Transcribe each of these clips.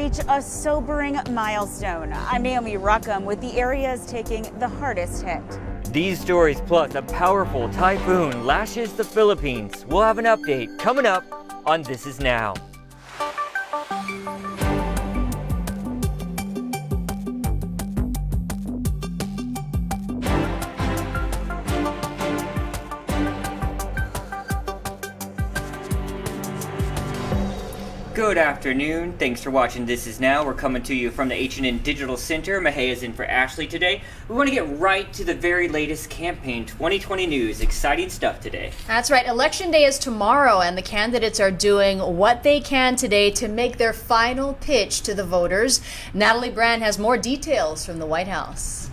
reach a sobering milestone. I'm Naomi Ruckham with the areas taking the hardest hit. These stories plus a powerful typhoon lashes the Philippines. We'll have an update coming up on This Is Now. Good afternoon. Thanks for watching This Is Now. We're coming to you from the H&N Digital Center. Mahey is in for Ashley today. We want to get right to the very latest campaign 2020 news. Exciting stuff today. That's right. Election day is tomorrow, and the candidates are doing what they can today to make their final pitch to the voters. Natalie Brand has more details from the White House.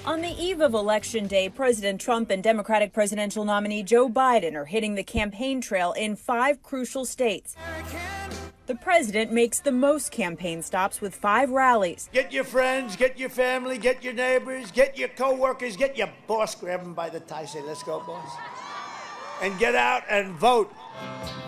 On the eve of Election Day, President Trump and Democratic presidential nominee Joe Biden are hitting the campaign trail in 5 crucial states. The president makes the most campaign stops with 5 rallies. Get your friends, get your family, get your neighbors, get your co-workers, get your boss, grab him by the tie, say, let's go, boss. And get out and vote.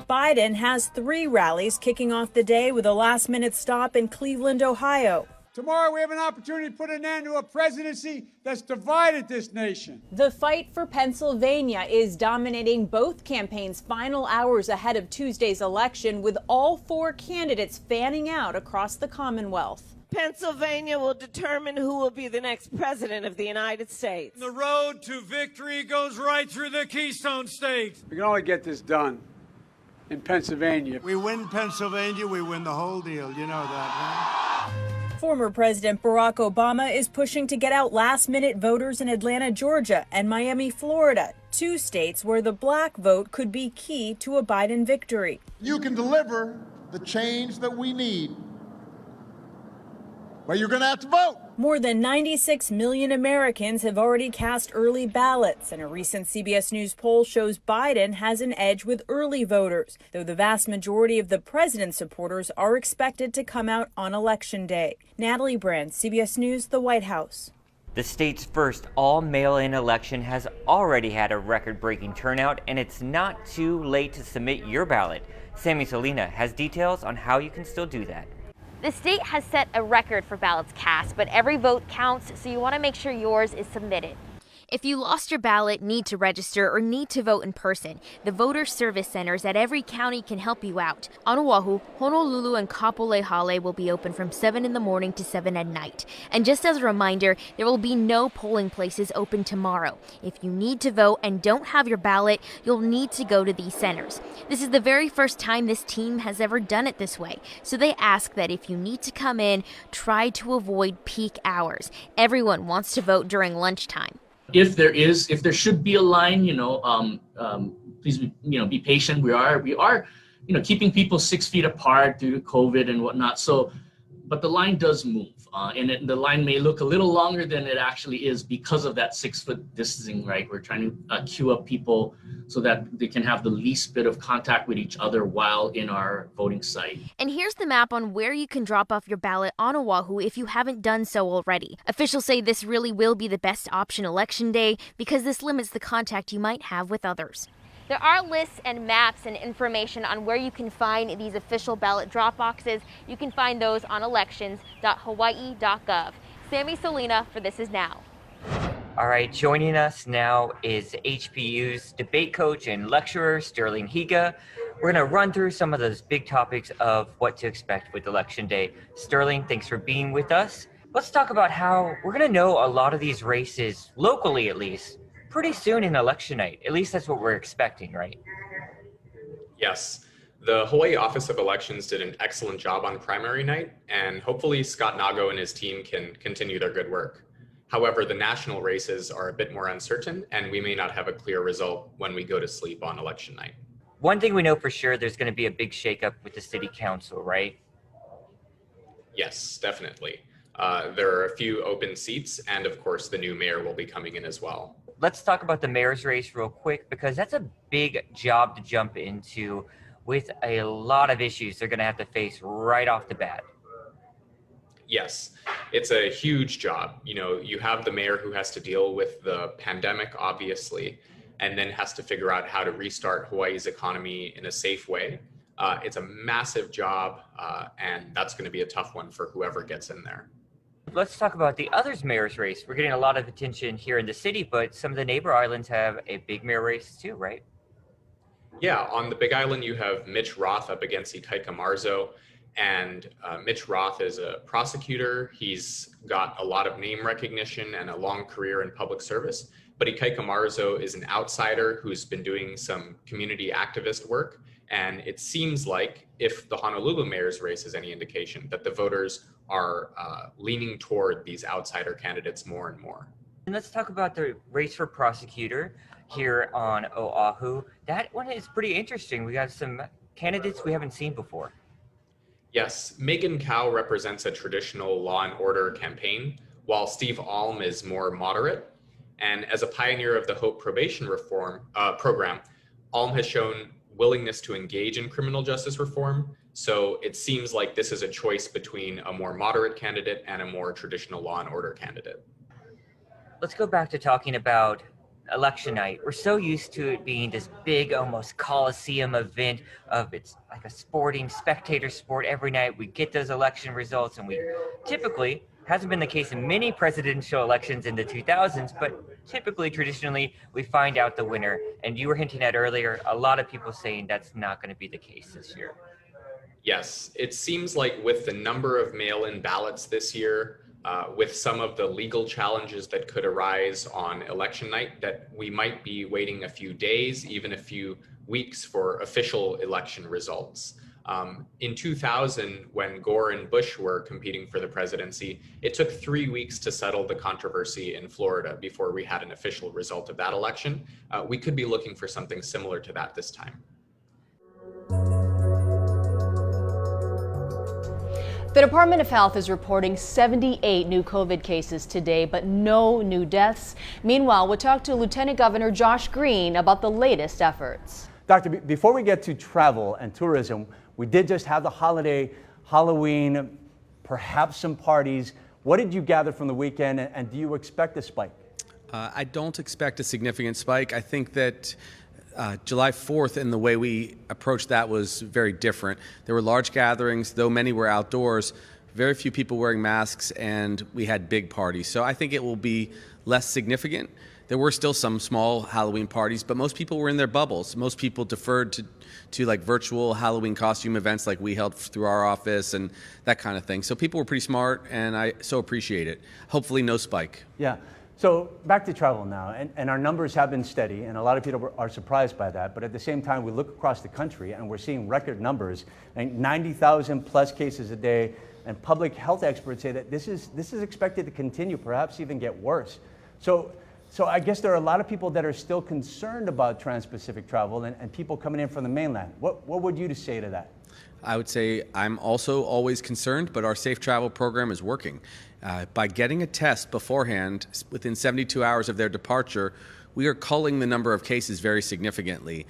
Biden has 3 rallies kicking off the day with a last-minute stop in Cleveland, Ohio. Tomorrow we have an opportunity to put an end to a presidency that's divided this nation. The fight for Pennsylvania is dominating both campaigns' final hours ahead of Tuesday's election, with all 4 candidates fanning out across the Commonwealth. Pennsylvania will determine who will be the next president of the United States. The road to victory goes right through the Keystone State. We can only get this done in Pennsylvania. We win Pennsylvania, we win the whole deal. You know that, huh? Former President Barack Obama is pushing to get out last-minute voters in Atlanta, Georgia, and Miami, Florida, 2 states where the black vote could be key to a Biden victory. You can deliver the change that we need, but you're going to have to vote. More than 96 million Americans have already cast early ballots, and a recent CBS News poll shows Biden has an edge with early voters, though the vast majority of the president's supporters are expected to come out on Election Day. Natalie Brand, CBS News, the White House. The state's first all-mail-in election has already had a record-breaking turnout, and it's not too late to submit your ballot. Sammy Salina has details on how you can still do that. The state has set a record for ballots cast, but every vote counts, so you want to make sure yours is submitted. If you lost your ballot, need to register, or need to vote in person, the voter service centers at every county can help you out. On Oahu, Honolulu, and Kapolei will be open from 7 in the morning to 7 at night. And just as a reminder, there will be no polling places open tomorrow. If you need to vote and don't have your ballot, you'll need to go to these centers. This is the very first time this team has ever done it this way, so they ask that if you need to come in, try to avoid peak hours. Everyone wants to vote during lunchtime. If there should be a line, please be patient. We are keeping people 6 feet apart due to COVID and whatnot. So, but the line does move, and the line may look a little longer than it actually is because of that 6-foot distancing. Right, we're trying to queue up people so that they can have the least bit of contact with each other while in our voting site. And here's the map on where you can drop off your ballot on Oahu if you haven't done so already. Officials say this really will be the best option Election Day because this limits the contact you might have with others. There are lists and maps and information on where you can find these official ballot drop boxes. You can find those on elections.hawaii.gov. Sammy Salina for This Is Now. All right, joining us now is HPU's debate coach and lecturer, Sterling Higa. We're going to run through some of those big topics of what to expect with Election Day. Sterling, thanks for being with us. Let's talk about how we're going to know a lot of these races, locally at least, pretty soon in election night. At least that's what we're expecting, right? Yes. The Hawaii Office of Elections did an excellent job on primary night, and hopefully Scott Nago and his team can continue their good work. However, the national races are a bit more uncertain, and we may not have a clear result when we go to sleep on election night. One thing we know for sure, there's going to be a big shakeup with the city council, right? Yes, definitely. There are a few open seats, and of course, the new mayor will be coming in as well. Let's talk about the mayor's race real quick, because that's a big job to jump into with a lot of issues they're going to have to face right off the bat. Yes, it's a huge job. You have the mayor who has to deal with the pandemic, obviously, and then has to figure out how to restart Hawaii's economy in a safe way. It's a massive job, and that's going to be a tough one for whoever gets in there. Let's talk about the other mayor's race. We're getting a lot of attention here in the city, but some of the neighbor islands have a big mayor race too, right? Yeah, on the Big Island, you have Mitch Roth up against Ikaika Marzo. And Mitch Roth is a prosecutor. He's got a lot of name recognition and a long career in public service. But Ikaika Marzo is an outsider who's been doing some community activist work. And it seems like, if the Honolulu mayor's race is any indication, that the voters are leaning toward these outsider candidates more and more. And let's talk about the race for prosecutor here on Oahu. That one is pretty interesting. We got some candidates we haven't seen before. Yes, Megan Cow represents a traditional law and order campaign, while Steve Alm is more moderate. And as a pioneer of the Hope Probation Reform program, Alm has shown willingness to engage in criminal justice reform. So it seems like this is a choice between a more moderate candidate and a more traditional law and order candidate. Let's go back to talking about election night. We're so used to it being this big, almost Coliseum event of it's like a sporting spectator sport every night. We get those election results, and we typically, hasn't been the case in many presidential elections in the 2000s, but typically, traditionally, we find out the winner. And you were hinting at earlier, a lot of people saying that's not going to be the case this year. Yes, it seems like with the number of mail-in ballots this year, with some of the legal challenges that could arise on election night, that we might be waiting a few days, even a few weeks for official election results. In 2000, when Gore and Bush were competing for the presidency, it took 3 weeks to settle the controversy in Florida before we had an official result of that election. We could be looking for something similar to that this time. The Department of Health is reporting 78 new COVID cases today, but no new deaths. Meanwhile, we'll talk to Lieutenant Governor Josh Green about the latest efforts. Doctor, before we get to travel and tourism, we did just have the holiday, Halloween, perhaps some parties. What did you gather from the weekend, and do you expect a spike? I don't expect a significant spike. I think that July 4th and the way we approached that was very different. There were large gatherings, though many were outdoors, very few people wearing masks, and we had big parties. So I think it will be less significant. There were still some small Halloween parties, but most people were in their bubbles. Most people deferred to like virtual Halloween costume events like we held through our office and that kind of thing. So people were pretty smart, and I so appreciate it. Hopefully no spike. Yeah. So back to travel now, and our numbers have been steady, and a lot of people are surprised by that. But at the same time, we look across the country, and we're seeing record numbers, and 90,000 plus cases a day. And public health experts say that this is expected to continue, perhaps even get worse. So I guess there are a lot of people that are still concerned about trans-Pacific travel and people coming in from the mainland. What would you say to that? I would say I'm also always concerned, but our safe travel program is working. By getting a test beforehand, within 72 hours of their departure, we are culling the number of cases very significantly.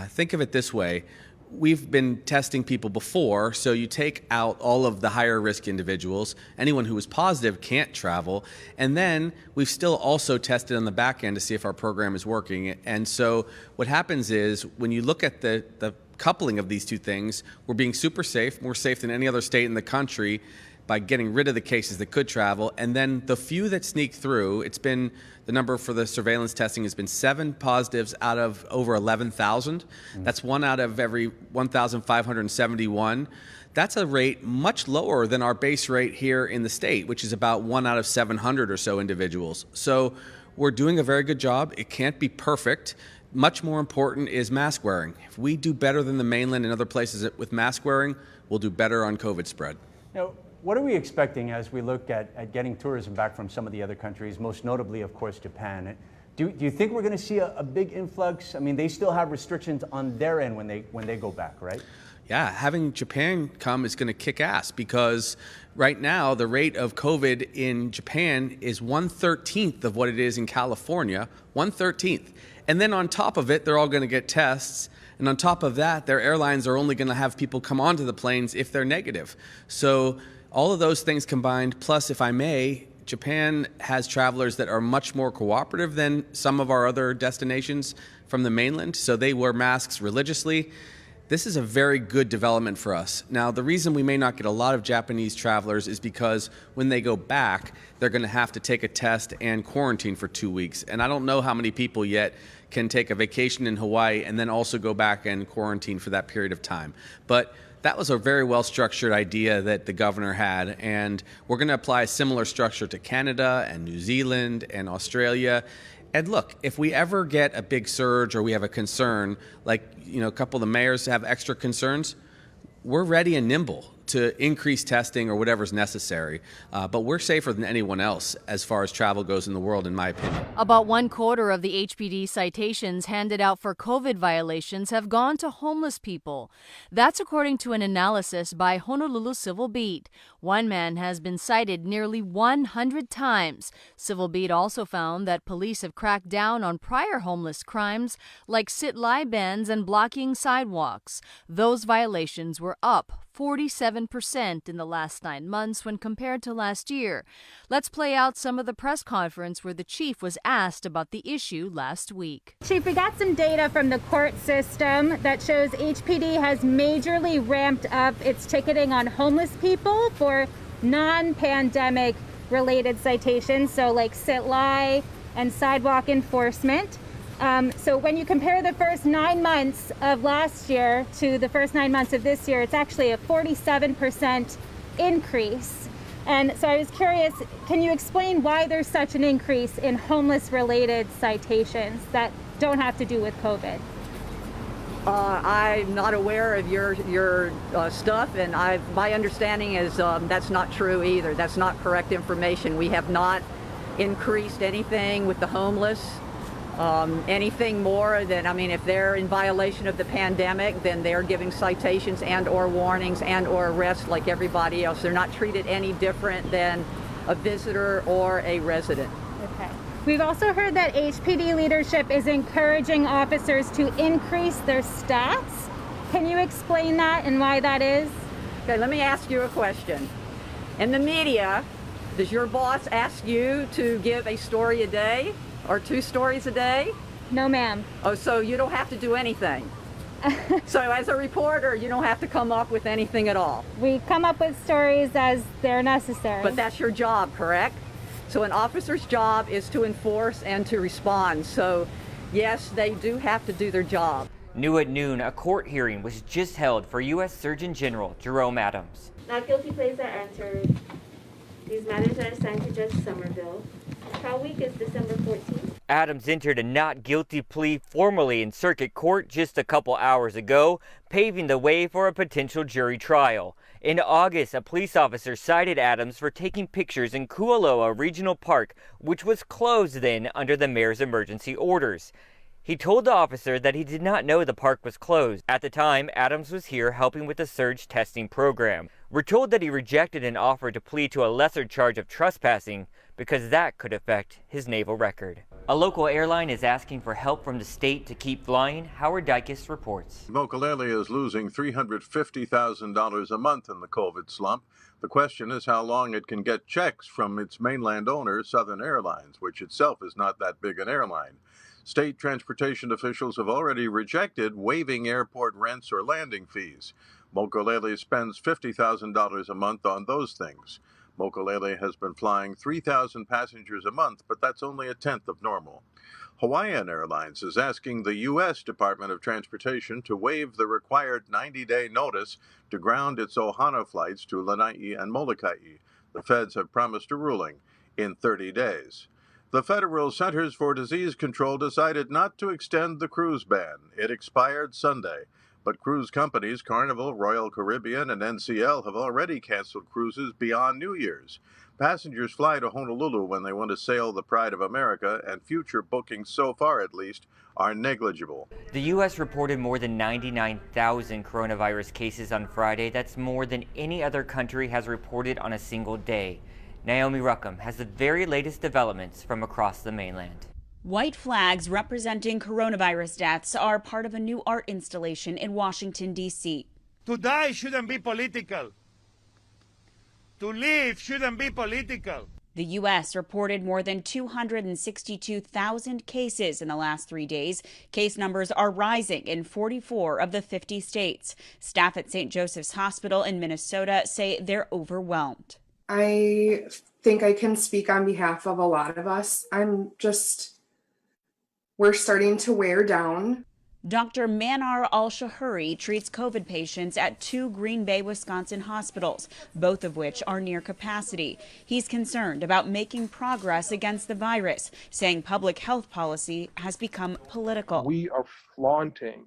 Think of it this way. We've been testing people before, so you take out all of the higher risk individuals. Anyone who was positive can't travel. And then we've still also tested on the back end to see if our program is working. And so what happens is when you look at the coupling of these two things, we're being super safe, more safe than any other state in the country, by getting rid of the cases that could travel. And then the few that sneak through, it's been, the number for the surveillance testing has been 7 positives out of over 11,000. That's 1 out of every 1,571. That's a rate much lower than our base rate here in the state, which is about 1 out of 700 or so individuals. So we're doing a very good job. It can't be perfect. Much more important is mask wearing. If we do better than the mainland and other places with mask wearing, we'll do better on COVID spread. Now, what are we expecting as we look at getting tourism back from some of the other countries, most notably, of course, Japan? Do you think we're going to see a big influx? I mean, they still have restrictions on their end when they go back, right? Yeah, having Japan come is going to kick ass because right now the rate of COVID in Japan is 1/13 of what it is in California, 1/13. And then on top of it, they're all going to get tests. And on top of that, their airlines are only going to have people come onto the planes if they're negative. So all of those things combined, plus, if I may, Japan has travelers that are much more cooperative than some of our other destinations from the mainland, so they wear masks religiously. This is a very good development for us. Now, the reason we may not get a lot of Japanese travelers is because when they go back, they're going to have to take a test and quarantine for 2 weeks. And I don't know how many people yet can take a vacation in Hawaii and then also go back and quarantine for that period of time. But that was a very well-structured idea that the governor had, and we're going to apply a similar structure to Canada and New Zealand and Australia. And look, if we ever get a big surge or we have a concern, like a couple of the mayors have extra concerns, we're ready and nimble to increase testing or whatever's necessary. But we're safer than anyone else as far as travel goes in the world, in my opinion. About 1/4 of the HPD citations handed out for COVID violations have gone to homeless people. That's according to an analysis by Honolulu Civil Beat. One man has been cited nearly 100 times. Civil Beat also found that police have cracked down on prior homeless crimes like sit-lie bans and blocking sidewalks. Those violations were up 47% in the last 9 months when compared to last year. Let's play out some of the press conference where the chief was asked about the issue last week. Chief, we got some data from the court system that shows HPD has majorly ramped up its ticketing on homeless people for non-pandemic related citations, so like sit-lie and sidewalk enforcement. So when you compare the first 9 months of last year to the first 9 months of this year, it's actually a 47% increase. And so I was curious, can you explain why there's such an increase in homeless-related citations that don't have to do with COVID? I'm not aware of your stuff, and my understanding is that's not true either. That's not correct information. We have not increased anything with the homeless. Anything more than, if they're in violation of the pandemic, then they're giving citations and or warnings and or arrests like everybody else. They're not treated any different than a visitor or a resident. Okay. We've also heard that HPD leadership is encouraging officers to increase their stats. Can you explain that and why that is? Okay, let me ask you a question. In the media, does your boss ask you to give a story a day? Or 2 stories a day? No, ma'am. Oh, so you don't have to do anything. So as a reporter, you don't have to come up with anything at all. We come up with stories as they're necessary. But that's your job, correct? So an officer's job is to enforce and to respond. So yes, they do have to do their job. New at noon, a court hearing was just held for U.S. Surgeon General Jerome Adams. Not guilty pleas are entered. These matters are assigned to Judge Somerville. Trial week is December 14th. Adams entered a not guilty plea formally in circuit court just a couple hours ago, paving the way for a potential jury trial. In August, a police officer cited Adams for taking pictures in Kualoa Regional Park, which was closed then under the mayor's emergency orders. He told the officer that he did not know the park was closed. At the time, Adams was here helping with the surge testing program. We're told that he rejected an offer to plead to a lesser charge of trespassing because that could affect his naval record. A local airline is asking for help from the state to keep flying. Howard Dykes reports. Mokulele is losing $350,000 a month in the COVID slump. The question is how long it can get checks from its mainland owner, Southern Airlines, which itself is not that big an airline. State transportation officials have already rejected waiving airport rents or landing fees. Mokulele spends $50,000 a month on those things. Mokulele has been flying 3,000 passengers a month, but that's only a tenth of normal. Hawaiian Airlines is asking the U.S. Department of Transportation to waive the required 90-day notice to ground its Ohana flights to Lanai and Molokai. The feds have promised a ruling in 30 days. The Federal Centers for Disease Control decided not to extend the cruise ban. It expired Sunday. But cruise companies Carnival, Royal Caribbean, and NCL have already canceled cruises beyond New Year's. Passengers fly to Honolulu when they want to sail the Pride of America, and future bookings, so far at least, are negligible. The U.S. reported more than 99,000 coronavirus cases on Friday. That's more than any other country has reported on a single day. Naomi Ruckham has the very latest developments from across the mainland. White flags representing coronavirus deaths are part of a new art installation in Washington, D.C. To die shouldn't be political. To live shouldn't be political. The U.S. reported more than 262,000 cases in the last 3 days. Case numbers are rising in 44 of the 50 states. Staff at St. Joseph's Hospital in Minnesota say they're overwhelmed. I think I can speak on behalf of a lot of us. We're starting to wear down. Dr. Manar Al-Shahuri treats COVID patients at 2 Green Bay, Wisconsin hospitals, both of which are near capacity. He's concerned about making progress against the virus, saying public health policy has become political. We are flaunting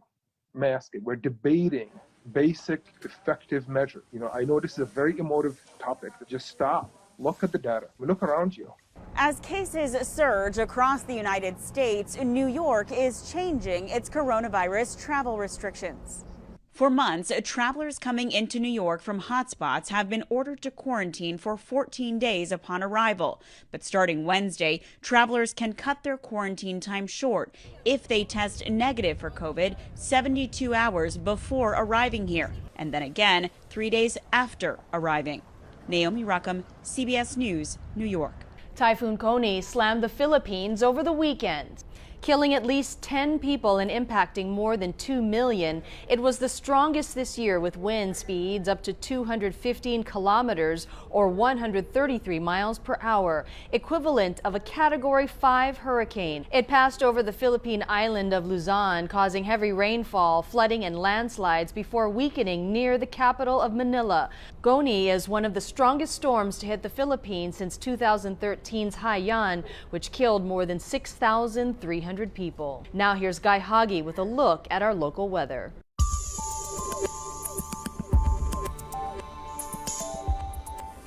masking. We're debating basic, effective measure. I know this is a very emotive topic, but just stop. Look at the data. Look around you. As cases surge across the United States, New York is changing its coronavirus travel restrictions. For months, travelers coming into New York from hotspots have been ordered to quarantine for 14 days upon arrival. But starting Wednesday, travelers can cut their quarantine time short if they test negative for COVID 72 hours before arriving here, and then again 3 days after arriving. Naomi Ruckham, CBS News, New York. Typhoon Koni slammed the Philippines over the weekend, killing at least 10 people and impacting more than 2 million. It was the strongest this year, with wind speeds up to 215 kilometers or 133 miles per hour, equivalent of a Category 5 hurricane. It passed over the Philippine island of Luzon, causing heavy rainfall, flooding and landslides before weakening near the capital of Manila. Koni is one of the strongest storms to hit the Philippines since 2013's Haiyan, which killed more than 6,300 people. Now here's Guy Hagi with a look at our local weather.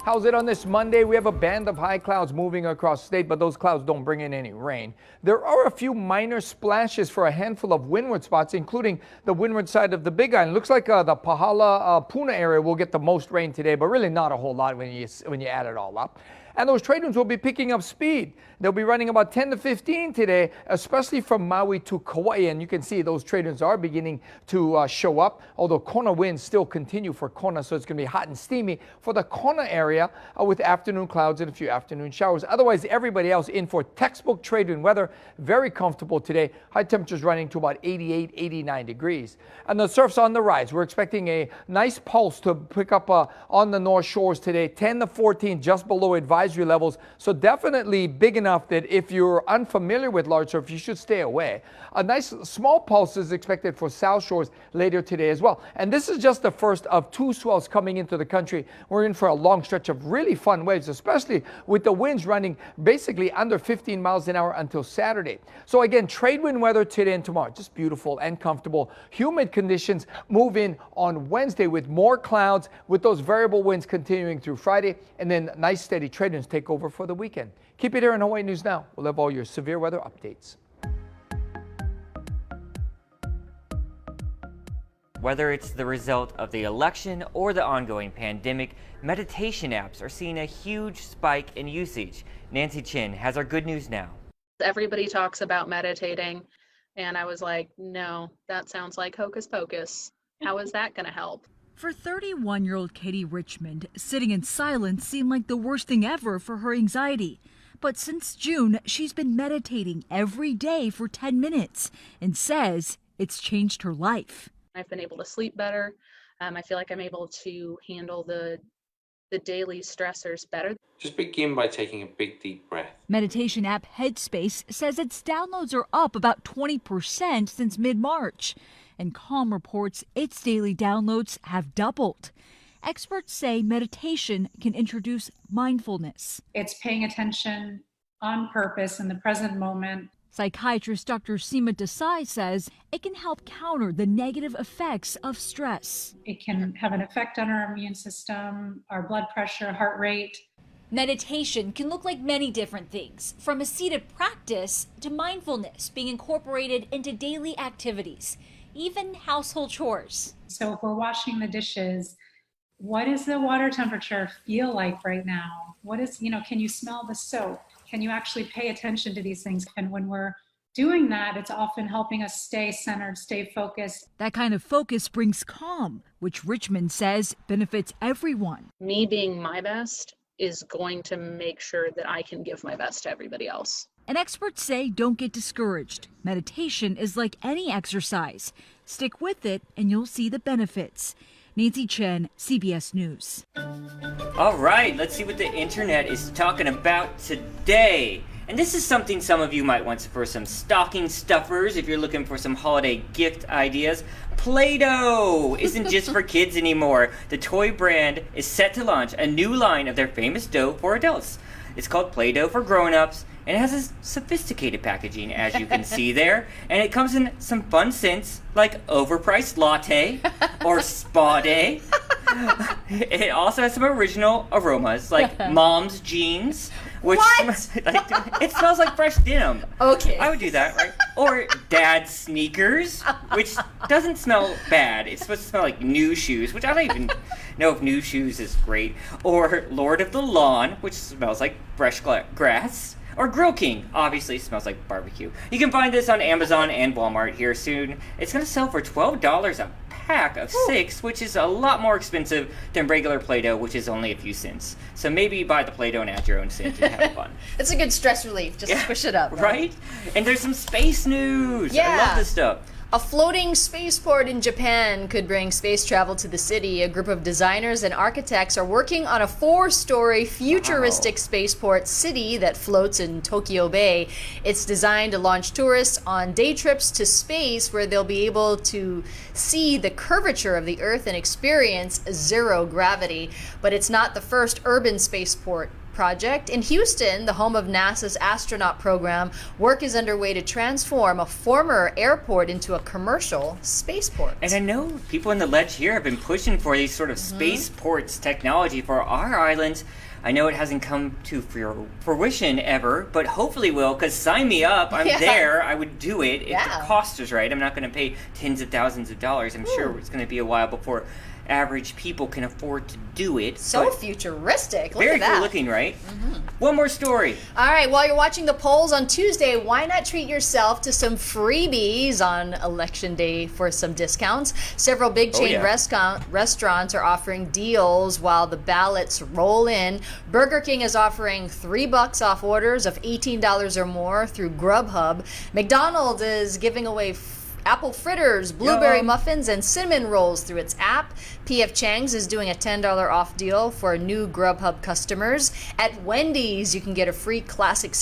How's it on this Monday? We have a band of high clouds moving across the state, but those clouds don't bring in any rain. There are a few minor splashes for a handful of windward spots, including the windward side of the Big Island. Looks like the Pahala, Puna area will get the most rain today, but really not a whole lot when you add it all up. And those trade winds will be picking up speed. They'll be running about 10 to 15 today, especially from Maui to Kauai. And you can see those trade winds are beginning to show up, although Kona winds still continue for Kona, so it's going to be hot and steamy for the Kona area with afternoon clouds and a few afternoon showers. Otherwise, everybody else in for textbook trade wind weather. Very comfortable today. High temperatures running to about 88, 89 degrees. And the surf's on the rise. We're expecting a nice pulse to pick up on the North Shores today, 10 to 14, just below advisory levels. So definitely big enough that if you're unfamiliar with large surf, you should stay away. A nice small pulse is expected for South Shores later today as well. And this is just the first of 2 swells coming into the country. We're in for a long stretch of really fun waves, especially with the winds running basically under 15 miles an hour until Saturday. So again, trade wind weather today and tomorrow, just beautiful and comfortable. Humid conditions move in on Wednesday with more clouds, with those variable winds continuing through Friday, and then nice steady trade winds take over for the weekend. Keep it here in Hawaii News Now. We'll have all your severe weather updates. Whether it's the result of the election or the ongoing pandemic, meditation apps are seeing a huge spike in usage. Nancy Chin has our good news now. Everybody talks about meditating, and I was like, no, that sounds like hocus pocus. How is that going to help? For 31-year-old Katie Richmond, sitting in silence seemed like the worst thing ever for her anxiety. But since June, she's been meditating every day for 10 minutes and says it's changed her life. I've been able to sleep better. I feel like I'm able to handle the daily stressors better. Just begin by taking a big deep breath. Meditation app Headspace says its downloads are up about 20% since mid-March. And Calm reports its daily downloads have doubled. Experts say meditation can introduce mindfulness. It's paying attention on purpose in the present moment. Psychiatrist Dr. Seema Desai says it can help counter the negative effects of stress. It can have an effect on our immune system, our blood pressure, heart rate. Meditation can look like many different things, from a seated practice to mindfulness being incorporated into daily activities, even household chores. So if we're washing the dishes, what does the water temperature feel like right now? Can you smell the soap? Can you actually pay attention to these things? And when we're doing that, it's often helping us stay centered, stay focused. That kind of focus brings calm, which Richmond says benefits everyone. Me being my best is going to make sure that I can give my best to everybody else. And experts say don't get discouraged. Meditation is like any exercise. Stick with it and you'll see the benefits. Nancy Chen, CBS News. All right, let's see what the internet is talking about today. And this is something some of you might want for some stocking stuffers if you're looking for some holiday gift ideas. Play-Doh isn't just for kids anymore. The toy brand is set to launch a new line of their famous dough for adults. It's called Play-Doh for grown-ups, and it has a sophisticated packaging, as you can see there. And it comes in some fun scents like overpriced latte or spa day. It also has some original aromas like mom's jeans, which it smells like fresh denim. Okay. I would do that, right? Or dad's sneakers, which doesn't smell bad. It's supposed to smell like new shoes, which I don't even know if new shoes is great. Or Lord of the Lawn, which smells like fresh grass. Or Grill King, obviously smells like barbecue. You can find this on Amazon and Walmart here soon. It's going to sell for $12 a pack of 6, which is a lot more expensive than regular Play-Doh, which is only a few cents. So maybe buy the Play-Doh and add your own scent and have fun. It's a good stress relief. Just squish it up. Right? And there's some space news. Yeah. I love this stuff. A floating spaceport in Japan could bring space travel to the city. A group of designers and architects are working on a 4-story futuristic spaceport city that floats in Tokyo Bay. It's designed to launch tourists on day trips to space where they'll be able to see the curvature of the Earth and experience zero gravity. But it's not the first urban spaceport project. In Houston, the home of NASA's astronaut program, work is underway to transform a former airport into a commercial spaceport. And I know people in the ledge here have been pushing for these sort of spaceports technology for our islands. I know it hasn't come to fruition ever, but hopefully will, because sign me up. I'm there. I would do it if the cost is right. I'm not going to pay tens of thousands of dollars. I'm sure it's going to be a while before average people can afford to do it. So futuristic. Look Very at that. cool looking, right? One more story. All right, while you're watching the polls on Tuesday, why not treat yourself to some freebies on Election Day for some discounts? Several big chain restaurants are offering deals while the ballots roll in. Burger King is offering $3 off orders of $18 or more through Grubhub. McDonald's is giving away apple fritters, blueberry muffins, and cinnamon rolls through its app. P.F. Chang's is doing a $10 off deal for new Grubhub customers. At Wendy's, you can get a free classic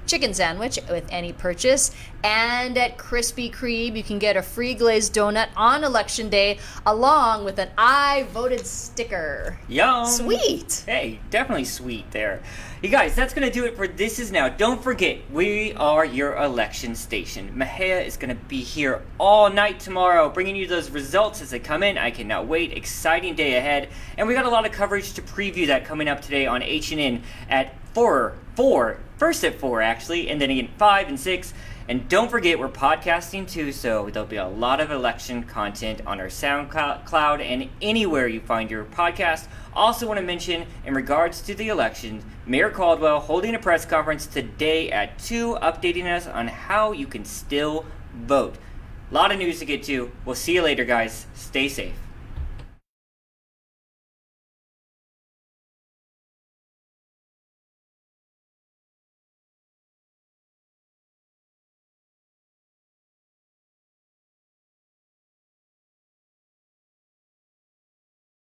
chicken sandwich with any purchase. And at Krispy Kreme, you can get a free glazed donut on Election Day along with an I voted sticker. Yum. Sweet. Hey, definitely sweet there. You guys, that's going to do it for This Is Now. Don't forget, we are your election station. Mahia is going to be here all night tomorrow, bringing you those results as they come in. I cannot wait. Exciting day ahead. And we got a lot of coverage to preview that coming up today on HNN at 4, first at 4 actually, and then again 5 and 6. And don't forget, we're podcasting too, so there'll be a lot of election content on our SoundCloud and anywhere you find your podcast. Also want to mention, in regards to the election, Mayor Caldwell holding a press conference today at 2, updating us on how you can still vote. A lot of news to get to. We'll see you later, guys. Stay safe.